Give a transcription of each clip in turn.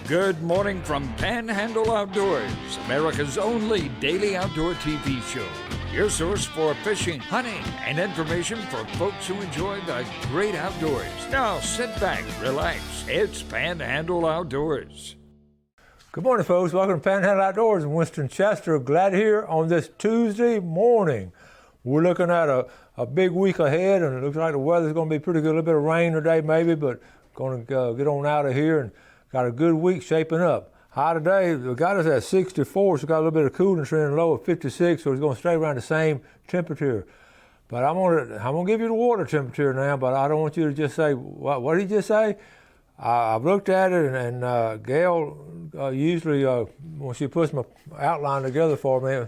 Good morning from Panhandle Outdoors, America's only daily outdoor TV show. Your source for fishing, hunting, and information for folks who enjoy the great outdoors. Now sit back, relax. It's Panhandle Outdoors. Good morning, folks. Welcome to Panhandle Outdoors in Winston Chester. Glad here on this Tuesday morning. We're looking at a big week ahead, and it looks like the weather's going to be pretty good. A little bit of rain today, maybe, but going to get on out of here and got a good week shaping up. High today, we got us at 64, so got a little bit of cooling trend, low of 56, so it's going to stay around the same temperature. But I'm gonna give you the water temperature now, but I don't want you to just say, what did he just say? I've looked at it, and Gail usually, when she puts my outline together for me,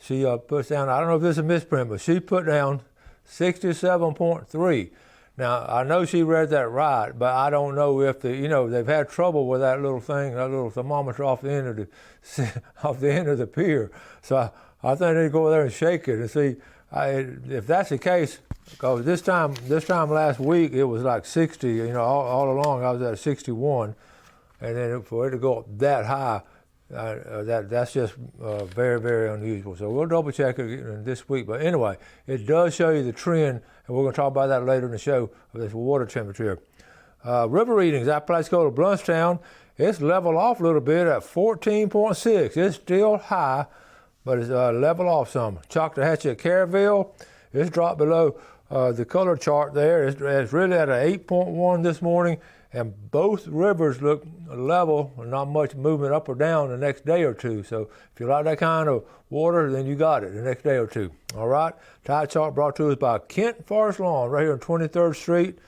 she puts down, I don't know if this is a misprint, but she put down 67.3. Now, I know she read that right, but I don't know if they've had trouble with that little thing, that little thermometer off the end of the pier. So I think they need to go over there and shake it and see if that's the case. Because this time last week it was like 60. All along I was at a 61, and then for it to go up that high, that's just very, very unusual. So we'll double check it this week. But anyway, it does show you the trend, and we're going to talk about that later in the show, of this water temperature. River readings, that place called Bluntstown, it's leveled off a little bit at 14.6. It's still high, but it's leveled off some. Choctahatchee at Caryville, it's dropped below the color chart there. It's really at an 8.1 this morning, and both rivers look level, not much movement up or down the next day or two. So if you like that kind of water, then you got it the next day or two. All right, tide chart brought to us by Kent Forest Lawn right here on 23rd Street.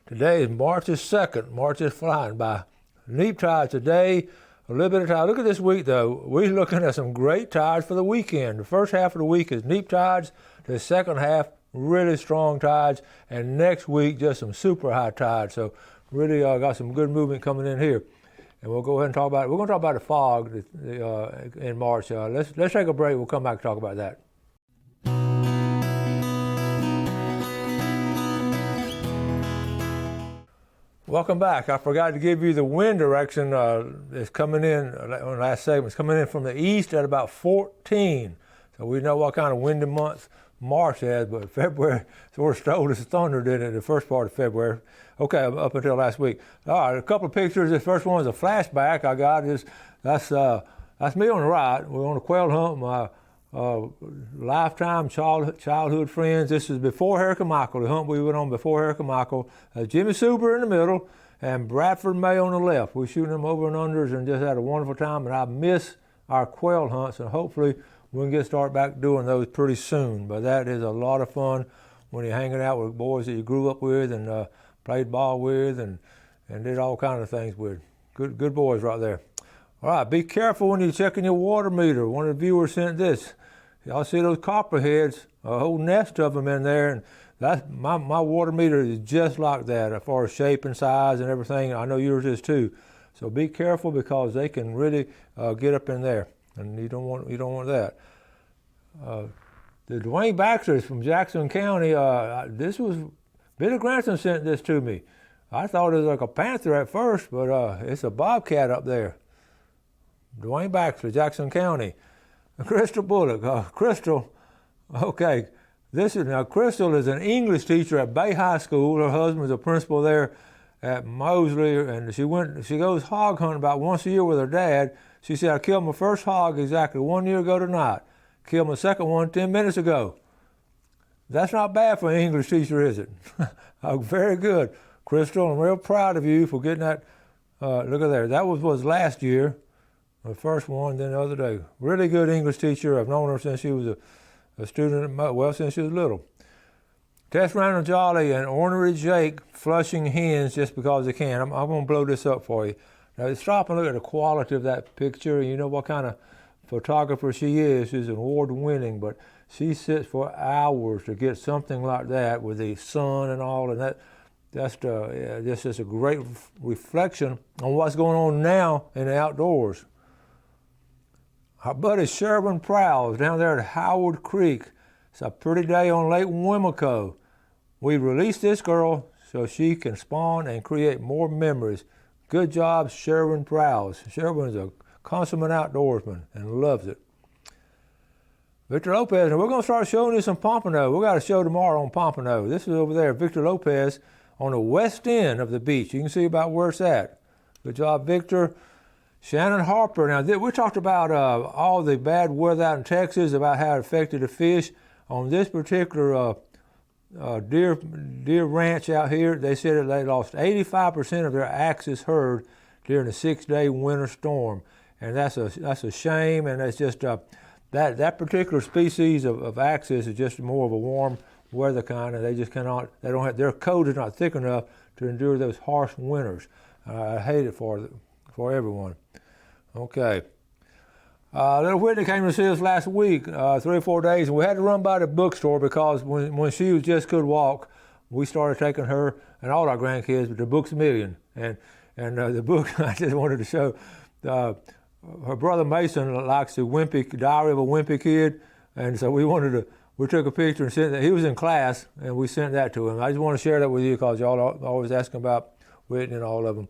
Today is March 2nd. March is flying by. Neap tides today, a little bit of tide. Look at this week though. We're looking at some great tides for the weekend. The first half of the week is neap tides. The second half, really strong tides. And next week, just some super high tides. So really got some good movement coming in here. And we'll go ahead and talk about it. We're going to talk about the fog in March. Let's take a break. We'll come back and talk about that. Welcome back. I forgot to give you the wind direction. It's coming in, on the last segment, it's coming in from the east at about 14. So we know what kind of windy month March has, but February sort of stole us thunder, didn't it, the first part of February. Okay, up until last week. All right, a couple of pictures. This first one is a flashback I got. That's me on the right. We're on a quail hunt. My lifetime childhood friends. This is before Hurricane Michael, the hunt we went on before Hurricane Michael. Jimmy Suber in the middle and Bradford May on the left. We're shooting them over and unders and just had a wonderful time. And I miss our quail hunts, and hopefully we can start back doing those pretty soon. But that is a lot of fun when you're hanging out with boys that you grew up with and played ball with and did all kinds of things with. Good boys right there. All right, be careful when you're checking your water meter. One of the viewers sent this. Y'all see those copperheads, a whole nest of them in there, and that's my water meter is just like that as far as shape and size and everything. I know yours is too. So be careful because they can really get up in there, and you don't want that. The Dwayne Baxter from Jackson County. This was Billy Granson sent this to me. I thought it was like a panther at first, but it's a bobcat up there. Dwayne Baxter, Jackson County. Crystal Bullock. Crystal, okay. Crystal is an English teacher at Bay High School. Her husband's a principal there at Mosley, and she goes hog hunting about once a year with her dad. She said, I killed my first hog exactly 1 year ago tonight. Killed my second one 10 minutes ago. That's not bad for an English teacher, is it? Very good. Crystal, I'm real proud of you for getting that. Look at there. That was last year. The first one, then the other day. Really good English teacher. I've known her since she was a student, since she was little. Tess Randall Jolly and Ornery Jake flushing hens just because they can. I'm going to blow this up for you. Now, stop and look at the quality of that picture. You know what kind of photographer she is. She's an award-winning, but she sits for hours to get something like that with the sun and all, and that's just a great reflection on what's going on now in the outdoors. Our buddy Sherwin Prowse down there at Howard Creek. It's a pretty day on Lake Wimico. We released this girl so she can spawn and create more memories. Good job, Sherwin Prowse. Sherwin's a consummate outdoorsman and loves it. Victor Lopez, and we're going to start showing you some pompano. We got a show tomorrow on pompano. This is over there, Victor Lopez, on the west end of the beach. You can see about where it's at. Good job, Victor. Shannon Harper. Now, we talked about all the bad weather out in Texas, about how it affected the fish. On this particular deer ranch out here, they said that they lost 85% of their axis herd during a 6-day winter storm, and that's a shame. And it's just that particular species of axis is just more of a warm weather kind, and they just cannot. They don't have, their coat is not thick enough to endure those harsh winters. I hate it for everyone. Okay. Little Whitney came to see us last week, 3 or 4 days, and we had to run by the bookstore because when she just could walk, we started taking her and all our grandkids to Books A Million. And the book I just wanted to show, her brother Mason likes the Diary of a Wimpy Kid, and so we took a picture and sent that. He was in class, and we sent that to him. I just want to share that with you because y'all are always asking about Whitney and all of them.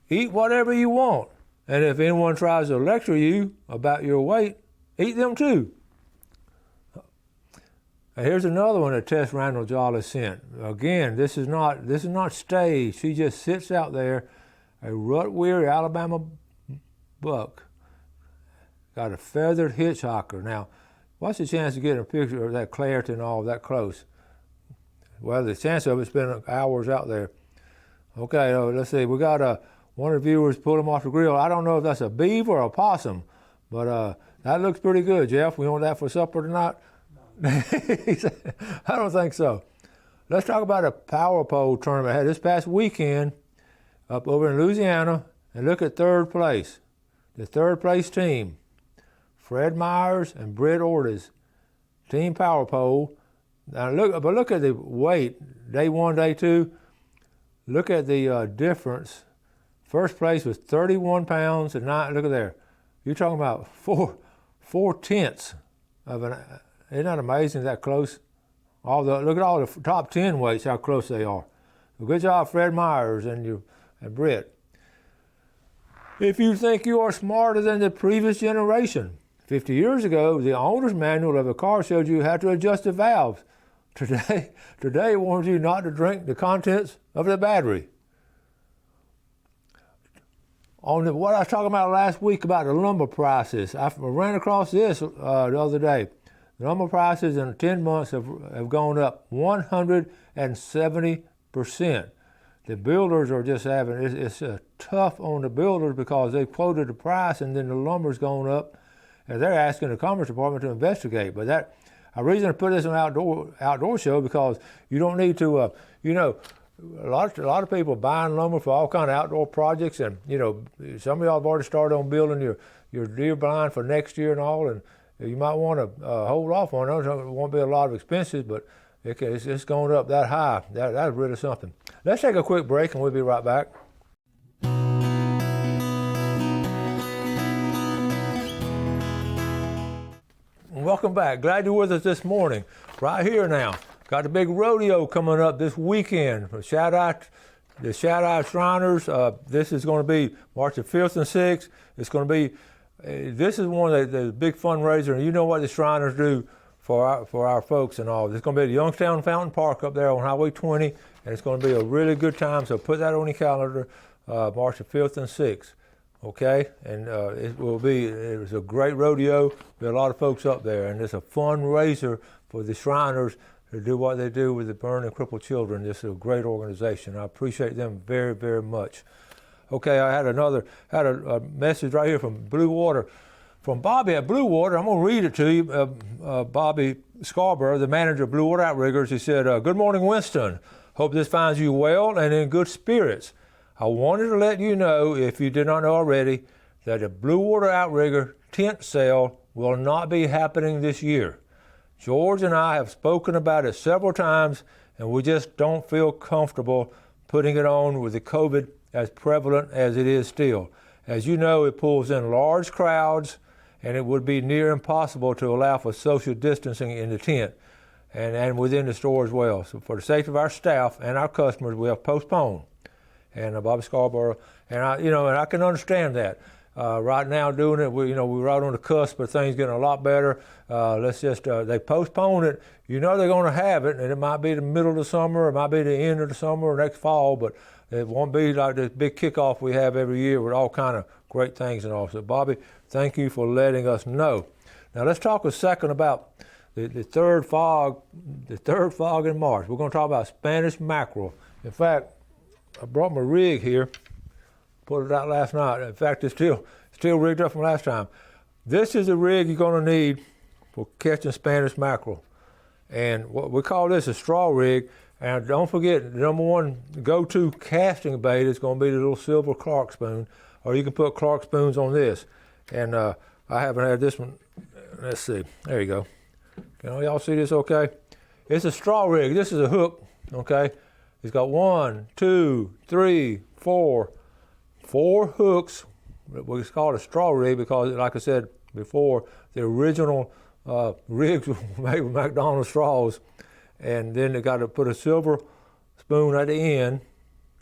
Eat whatever you want. And if anyone tries to lecture you about your weight, eat them too. And here's another one that Tess Randall Jolly sent. Again, this is not staged. She just sits out there, a rut-weary Alabama buck, got a feathered hitchhiker. Now, what's the chance of getting a picture of that Claritin all that close? Well, the chance of it's been hours out there. Okay, let's see. We got one of the viewers pulled him off the grill. I don't know if that's a beaver or a possum, but that looks pretty good, Jeff. We want that for supper tonight? He said, I don't think so. Let's talk about a power pole tournament I had this past weekend up over in Louisiana, and look at third place. The third place team, Fred Myers and Britt Ortiz, team power pole. Now look at the weight, day 1, day 2. Look at the difference. First place was 31 pounds and 9. Look at there. You're talking about 4/10 of an. Isn't that amazing? That close. Look at all the top 10 weights. How close they are. Well, good job, Fred Myers and Britt. If you think you are smarter than the previous generation, 50 years ago, the owner's manual of a car showed you how to adjust the valves. Today it warns you not to drink the contents of the battery. What I was talking about last week about the lumber prices, I ran across this the other day. The lumber prices in 10 months have gone up 170%. The builders are just it's tough on the builders because they quoted the price and then the lumber's gone up, and they're asking the Commerce Department to investigate. But a reason to put this on an outdoor show because you don't need to, a lot of people buying lumber for all kind of outdoor projects, and some of y'all have already started on building your deer blind for next year and all, and you might want to hold off on it. It won't be a lot of expenses, but it's going up that high. That's really something. Let's take a quick break and we'll be right back. Welcome back. Glad you're with us this morning. Right here now. Got a big rodeo coming up this weekend. The Shout-Out Shriners. This is going to be March the 5th and 6th. It's going to be, this is one of the big fundraisers, and you know what the Shriners do for our folks and all. It's going to be at Youngstown Fountain Park up there on Highway 20, and it's going to be a really good time, so put that on your calendar, March the 5th and 6th. Okay, and it's a great rodeo. There are a lot of folks up there, and it's a fundraiser for the Shriners to do what they do with the burned and crippled children. This is a great organization. I appreciate them very, very much. Okay, I had a message right here from Blue Water, from Bobby at Blue Water. I'm going to read it to you. Bobby Scarborough, the manager of Blue Water Outriggers, he said, "Good morning, Winston. Hope this finds you well and in good spirits. I wanted to let you know, if you did not know already, that the Blue Water Outrigger tent sale will not be happening this year. George and I have spoken about it several times, and we just don't feel comfortable putting it on with the COVID as prevalent as it is still. As you know, it pulls in large crowds, and it would be near impossible to allow for social distancing in the tent and within the store as well. So for the sake of our staff and our customers, we have postponed. and Bobby Scarborough, and I can understand that. Right now doing it, we're right on the cusp of things getting a lot better. They postponed it. They're going to have it, and it might be the middle of the summer, it might be the end of the summer or next fall, but it won't be like this big kickoff we have every year with all kind of great things and all. So Bobby, thank you for letting us know. Now let's talk a second about the third fog in March. We're going to talk about Spanish mackerel. In fact, I brought my rig here. Put it out last night. In fact, it's still rigged up from last time. This is the rig you're going to need for catching Spanish mackerel. And what we call this a straw rig. And don't forget, the number one go-to casting bait is going to be the little silver Clark spoon, or you can put Clark spoons on this. And I haven't had this one. Let's see. There you go. Can y'all see this okay? It's a straw rig. This is a hook, okay? It's got 1, 2, 3, 4 hooks. It's called a straw rig because, like I said before, the original rigs were made with McDonald's straws, and then they got to put a silver spoon at the end,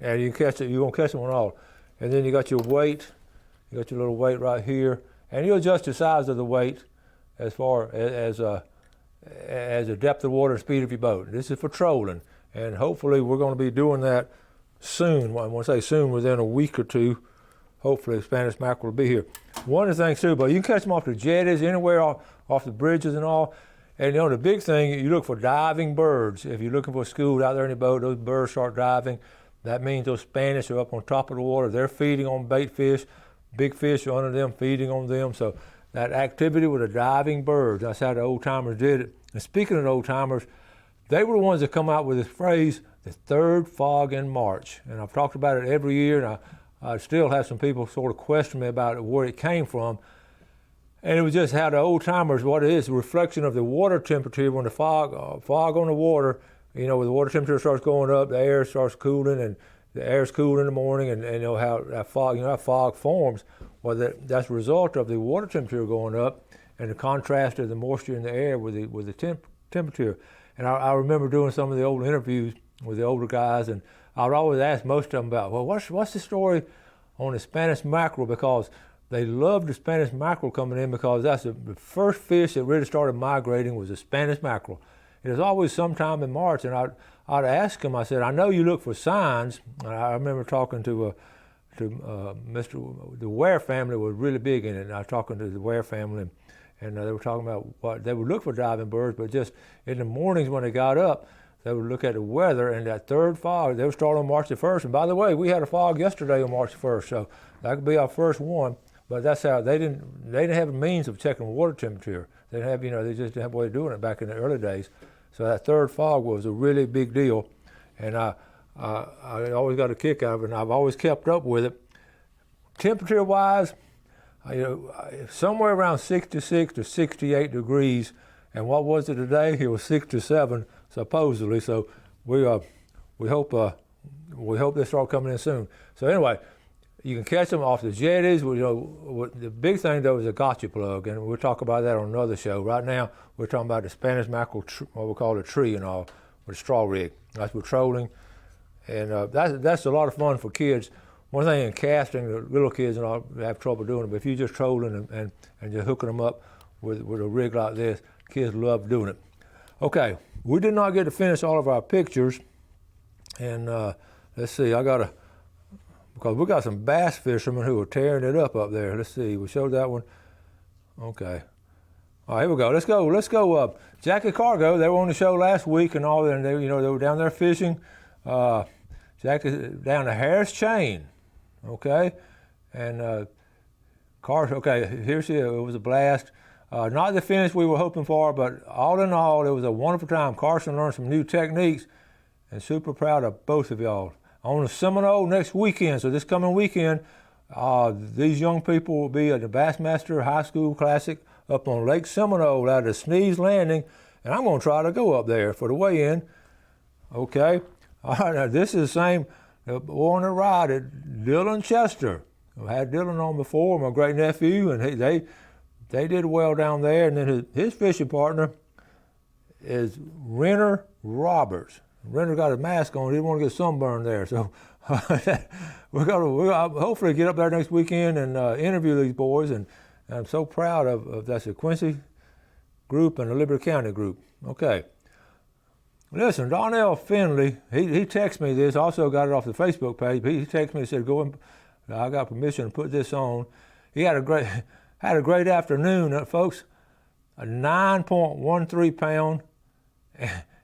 and you catch it. You're gonna catch them on all. And then you got your weight. You got your little weight right here, and you adjust the size of the weight as far as the depth of water and speed of your boat. This is for trolling, and hopefully we're going to be doing that soon. When I say soon, within a week or two, hopefully the Spanish mackerel will be here. One of the things too, but you can catch them off the jetties, anywhere off the bridges and all. And the big thing, you look for diving birds. If you're looking for a school out there in the boat, those birds start diving. That means those Spanish are up on top of the water. They're feeding on bait fish. Big fish are under them, feeding on them. So that activity with the diving birds, that's how the old timers did it. And speaking of the old timers, they were the ones that come out with this phrase, the third fog in March. And I've talked about it every year, and I still have some people sort of question me about where it came from. And it was just how the old timers, what it is, a reflection of the water temperature when the fog on the water, when the water temperature starts going up, the air starts cooling, and the air's cool in the morning, and how that fog forms. Well, that's a result of the water temperature going up and the contrast of the moisture in the air with the temperature. And I remember doing some of the old interviews with the older guys, and I would always ask most of them about, well, what's the story on the Spanish mackerel? Because they loved the Spanish mackerel coming in, because that's the first fish that really started migrating was the Spanish mackerel. It was always sometime in March, and I'd ask them, I said, I know you look for signs. And I remember talking to the Ware family was really big in it, and I was talking to the Ware family, and they were talking about what they would look for diving birds, but just in the mornings when they got up, they would look at the weather, and that third fog, they would start on March the 1st. And by the way, we had a fog yesterday on March the 1st, so that could be our first one. But that's how they didn't have a means of checking water temperature. They didn't have, they just didn't have a way of doing it back in the early days. So that third fog was a really big deal, and I always got a kick out of it, and I've always kept up with it. Temperature-wise, somewhere around 66 to 68 degrees, and what was it today? It was 67 supposedly. So we hope they start coming in soon. So anyway, you can catch them off the jetties. The big thing though is a gotcha plug, and we'll talk about that on another show. Right now, we're talking about the Spanish mackerel, what we call a tree and all, with a straw rig. That's for trolling, and that's a lot of fun for kids. One thing in casting, the little kids and all have trouble doing it, but if you're just trolling and just hooking them up with a rig like this, kids love doing it. Okay, we did not get to finish all of our pictures, and let's see, because we got some bass fishermen who are tearing it up there. Let's see, we showed that one. Okay. All right, here we go. Let's go. Jackie Cargo, they were on the show last week and all, and they were down there fishing. Jackie down to Harris Chain, okay? And here she is. It was a blast. Not the finish we were hoping for, but all in all, it was a wonderful time. Carson learned some new techniques, and super proud of both of y'all. On the Seminole next weekend, so this coming weekend, these young people will be at the Bassmaster High School Classic up on Lake Seminole out of Sneeze Landing, and I'm going to try to go up there for the weigh-in. Okay. All right, now this is the same boy on the ride, Dylan Chester. I've had Dylan on before, my great nephew, and they did well down there. And then his fishing partner is Renner Roberts. Renner got his mask on. He didn't want to get sunburned there. So we're gonna hopefully get up there next weekend and interview these boys, and I'm so proud of that's the Quincy group and the Liberty County group. Okay. Listen, Donnell Finley, he texted me this, also got it off the Facebook page, but he texted me and said, I got permission to put this on. He had a great afternoon, folks. A 9.13 pound,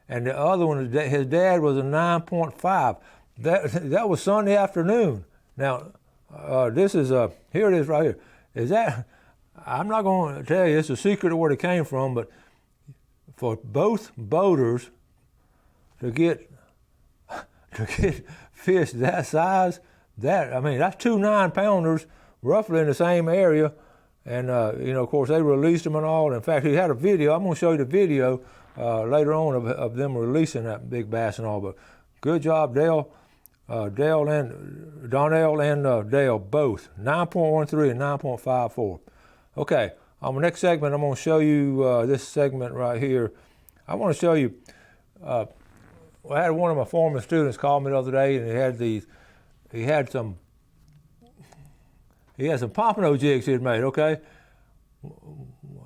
and the other one, his dad was a 9.5. That was Sunday afternoon. Now, this is here it is right here. Is that? I'm not going to tell you. It's a secret of where it came from, but for both boaters to get fish that size, that's 2 9-pounders roughly in the same area, and of course they released them and all. In fact, he had a video. I'm going to show you the video later on of them releasing that big bass and all. But good job, Donnell and Dale both, 9.13 and 9.54. Okay, on the next segment, I'm going to show you this segment right here. I want to show you. I had one of my former students call me the other day, and he had some pompano jigs he had made. Okay,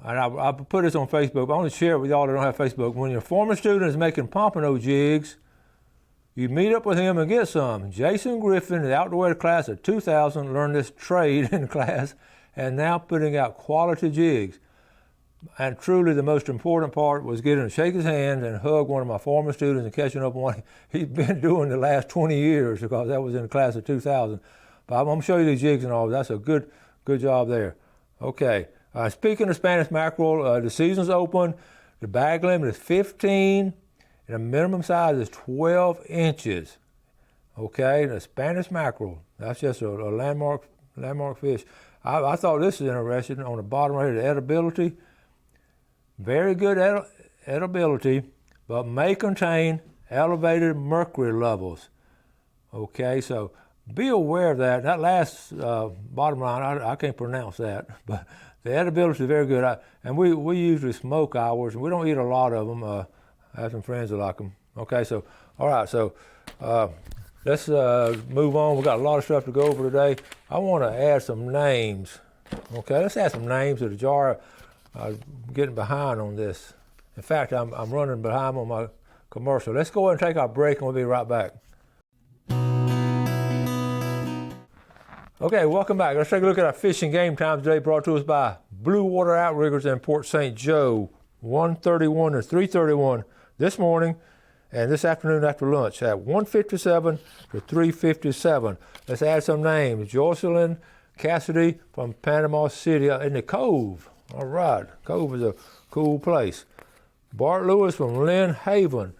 and I put this on Facebook. I want to share it with y'all that don't have Facebook. When your former student is making pompano jigs, you meet up with him and get some. Jason Griffin, the outdoor class of 2000, learned this trade in class, and now putting out quality jigs. And truly the most important part was getting to shake his hand and hug one of my former students and catching up on what he's been doing the last 20 years, because that was in the class of 2000. But I'm going to show you these jigs and all. That's a good job there. Okay. Speaking of Spanish mackerel, the season's open. The bag limit is 15, and the minimum size is 12 inches. Okay, the Spanish mackerel. That's just a landmark fish. I thought this is interesting. On the bottom right here, the edibility. Very good edibility, but may contain elevated mercury levels. Okay, so be aware of that. That last bottom line, I can't pronounce that, but the edibility is very good. And we usually smoke ours, and we don't eat a lot of them. I have some friends that like them. Okay, so, all right, so let's move on. We've got a lot of stuff to go over today. I want to add some names. Okay, let's add some names to the jar. I'm getting behind on this. In fact, I'm running behind on my commercial. Let's go ahead and take our break, and we'll be right back. Okay, welcome back. Let's take a look at our fishing game time today, brought to us by Blue Water Outriggers in Port St. Joe, 1:31 to 3:31 this morning, and this afternoon after lunch at 1:57 to 3:57. Let's add some names. Jocelyn Cassidy from Panama City in the Cove. All right, Cove is a cool place. Bart Lewis from Lynn Haven.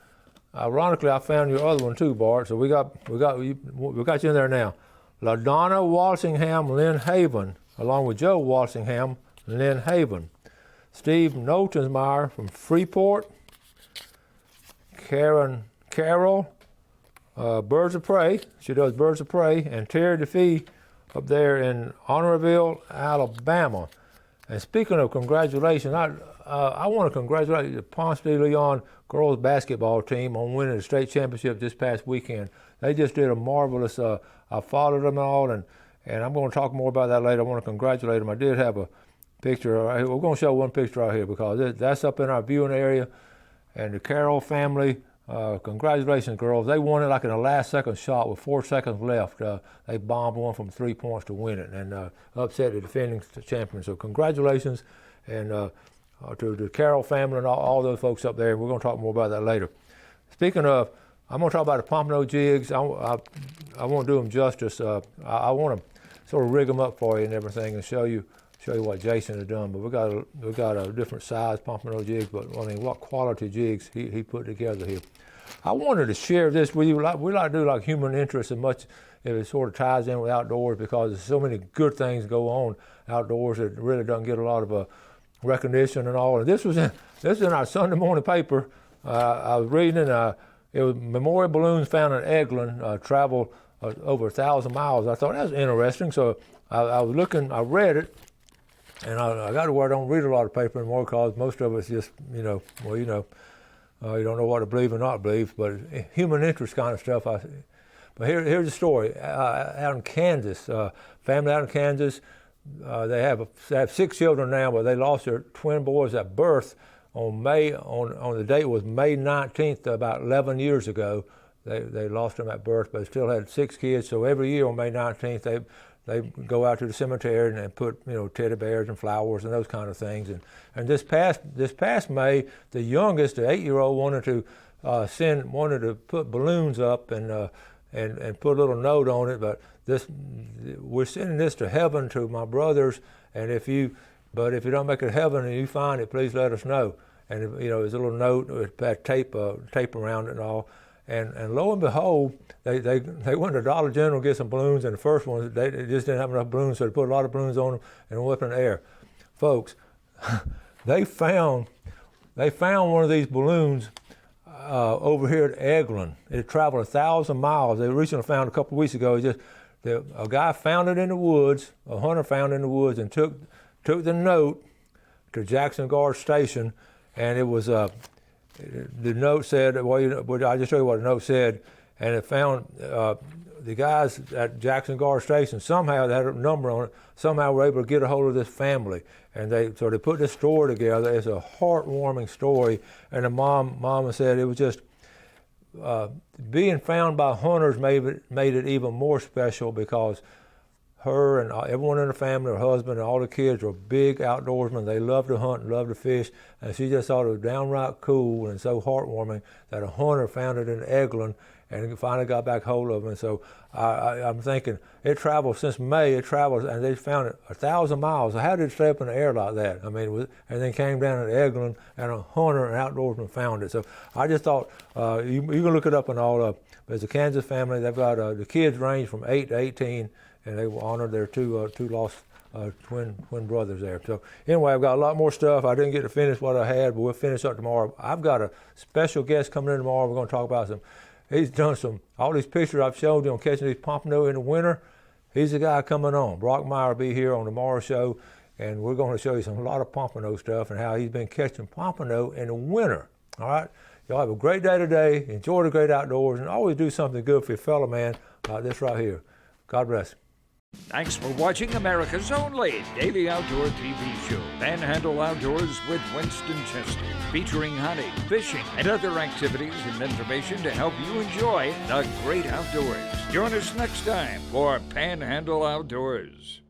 Ironically, I found your other one too, Bart. So we got you in there now. LaDonna Walsingham, Lynn Haven, along with Joe Walsingham, Lynn Haven. Steve Noltensmeyer from Freeport. Carol, Birds of Prey. She does Birds of Prey, and Terry DeFee up there in Honorville, Alabama. And speaking of congratulations, I want to congratulate the Ponce de Leon girls basketball team on winning the state championship this past weekend. They just did a marvelous. I followed them all, and I'm going to talk more about that later. I want to congratulate them. I did have a picture right here. We're going to show one picture right here because that's up in our viewing area. And the Carroll family, congratulations, girls. They won it like in the last second shot with 4 seconds left. They bombed one from 3 points to win it and upset the defending champions. So congratulations and to the Carroll family and all those folks up there. We're going to talk more about that later. Speaking of, I'm going to talk about the pompano jigs. I won't do them justice. I want to sort of rig them up for you and everything and show you what Jason has done. But we got a different size pompano jigs. But I mean, what quality jigs he put together here. I wanted to share this with you. We like to do like human interest as much if it sort of ties in with outdoors, because there's so many good things go on outdoors that really doesn't get a lot of recognition and all. And this is in our Sunday morning paper. I was reading, and it was memorial balloons found in Eglin travel over 1,000 miles. I thought that was interesting, so I was looking. I read it, and I got to where I don't read a lot of paper anymore because most of it's just you don't know what to believe or not believe. But human interest kind of stuff. But here's the story. Out in Kansas, family out in Kansas, they have 6 children now, but they lost their twin boys at birth on the date was May 19th, about 11 years ago. They lost them at birth, but still had 6 kids. So every year on May 19th, they go out to the cemetery and put teddy bears and flowers and those kind of things. And this past May, the youngest, the 8-year-old, wanted to put balloons up and put a little note on it. But we're sending this to heaven to my brothers. And if you don't make it to heaven and you find it, please let us know. And there's a little note with tape around it and all. And lo and behold, they went to Dollar General to get some balloons, and the first ones, they just didn't have enough balloons, so they put a lot of balloons on them and went up in the air. Folks, they found one of these balloons over here at Eglin. It traveled 1,000 miles. They recently found a couple of weeks ago. A guy found it in the woods, a hunter found it in the woods, and took the note to Jackson Guard Station, and it was the note said, I just show you what the note said, and it found the guys at Jackson Guard Station somehow, they had a number on it, somehow were able to get a hold of this family. And they put this story together. It's a heartwarming story. And the mama said it was just, being found by hunters made it even more special, because her and everyone in the family, her husband and all the kids, were big outdoorsmen. They loved to hunt and loved to fish, and she just thought it was downright cool and so heartwarming that a hunter found it in Eglin and finally got back hold of it. And so I'm thinking, it traveled since May, and they found it 1,000 miles. So how did it stay up in the air like that? I mean, and then came down to Eglin, and a hunter and outdoorsman found it. So I just thought, you can look it up and all. There's a Kansas family. They've got the kids range from 8 to 18, and they will honor their two lost twin brothers there. So anyway, I've got a lot more stuff. I didn't get to finish what I had, but we'll finish up tomorrow. I've got a special guest coming in tomorrow. We're going to talk about he's done all these pictures I've showed you on catching these pompano in the winter. He's the guy coming on. Brock Meyer will be here on tomorrow's show, and we're going to show you a lot of pompano stuff and how he's been catching pompano in the winter. All right? Y'all have a great day today. Enjoy the great outdoors, and always do something good for your fellow man like this right here. God bless. Thanks for watching America's only daily outdoor TV show, Panhandle Outdoors with Winston Chester, featuring hunting, fishing, and other activities and information to help you enjoy the great outdoors. Join us next time for Panhandle Outdoors.